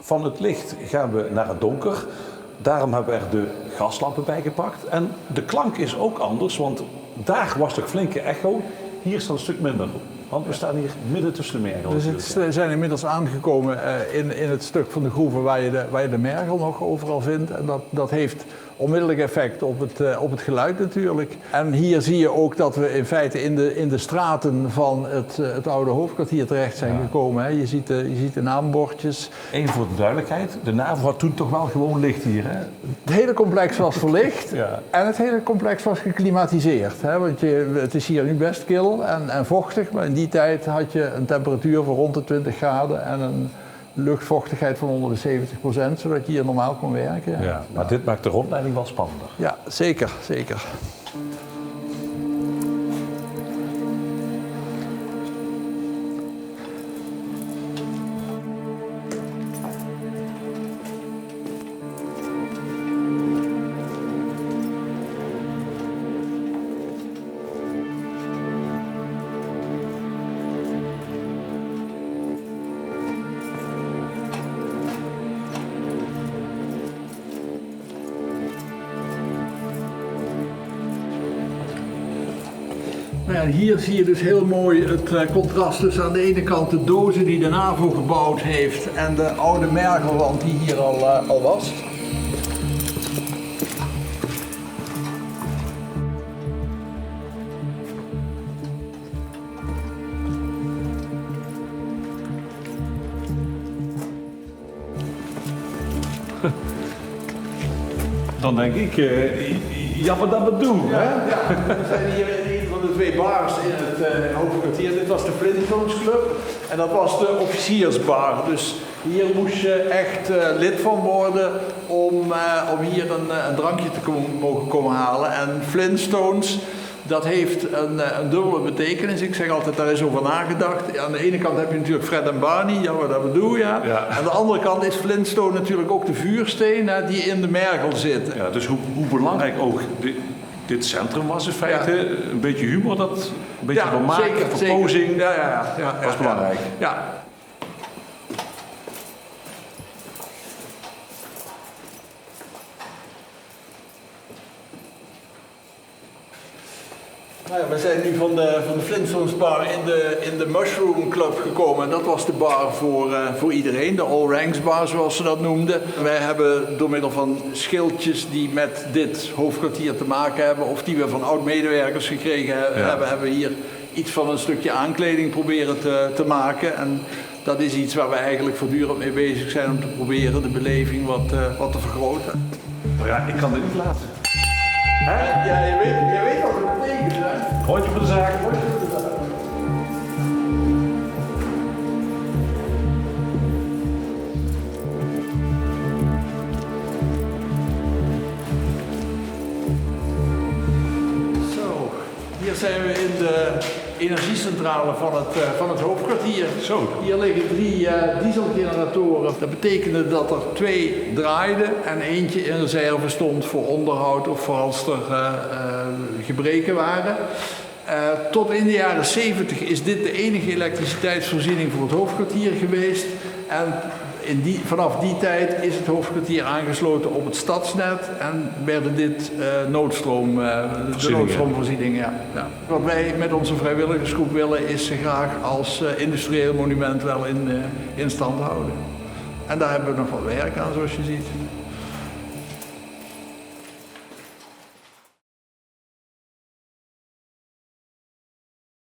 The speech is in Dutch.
van het licht gaan we naar het donker. Daarom hebben we er de gaslampen bij gepakt. En de klank is ook anders, want daar was toch flinke echo. Hier staat een stuk minder. Want we staan hier midden tussen de mergel. Dus we zijn inmiddels aangekomen in het stuk van de groeven waar je de mergel nog overal vindt. En dat heeft onmiddellijk effect op het geluid natuurlijk. En hier zie je ook dat we in feite in de straten van het oude hoofdkwartier terecht zijn gekomen. Hè. Je ziet de naambordjes. Even voor de duidelijkheid, de NAVO had toen toch wel gewoon licht hier, hè? Het hele complex was verlicht Ja. en het hele complex was geklimatiseerd. Hè. Want het is hier nu best kil en vochtig, maar in die tijd had je een temperatuur van rond de 20 graden en een luchtvochtigheid van onder de 70%, zodat je hier normaal kon werken. Ja, maar dit maakt de rondleiding wel spannender. Ja, zeker, zeker. Nou ja, hier zie je dus heel mooi het contrast tussen aan de ene kant de dozen die de NAVO gebouwd heeft en de oude mergelwand die hier al was. Dan denk ik, jammer dat we het doen. Hè? Ja, we zijn hier in een van de twee bars in het hoofdkwartier. Dit was de Flintstones Club en dat was de officiersbar. Dus hier moest je echt lid van worden om hier een drankje te mogen komen halen. En Flintstones, dat heeft een dubbele betekenis. Ik zeg altijd, daar is over nagedacht. Aan de ene kant heb je natuurlijk Fred en Barney, jammer dat we doen, ja. Ja. Aan de andere kant is Flintstone natuurlijk ook de vuursteen die in de mergel zit. Ja, dus hoe belangrijk ook dit centrum was in feite, een beetje humor, een beetje vermaak, verpozing, ja, was belangrijk. Ja. Nou ja, we zijn nu van de Flintstones bar in de Mushroom Club gekomen. Dat was de bar voor iedereen, de All Ranks bar zoals ze dat noemden. Wij hebben door middel van schildjes die met dit hoofdkwartier te maken hebben, of die we van oud-medewerkers gekregen hebben we hier iets van een stukje aankleding proberen te maken. En dat is iets waar we eigenlijk voortdurend mee bezig zijn om te proberen de beleving wat te vergroten. Maar ja, ik kan dit niet laten. Hè? Ja, je weet wat het betekent, hè? Rondje voor de zaak. Zo, hier zijn we in de energiecentrale van het hoofdkwartier. Zo. Hier liggen 3 dieselgeneratoren. Dat betekende dat er 2 draaiden en eentje in reserve stond voor onderhoud of voor als er gebreken waren. Tot in de jaren 70 is dit de enige elektriciteitsvoorziening voor het hoofdkwartier geweest. En vanaf die tijd is het hoofdkwartier aangesloten op het stadsnet en werden dit de noodstroomvoorzieningen. Ja. Wat wij met onze vrijwilligersgroep willen is ze graag als industrieel monument wel in stand houden. En daar hebben we nog wat werk aan, zoals je ziet.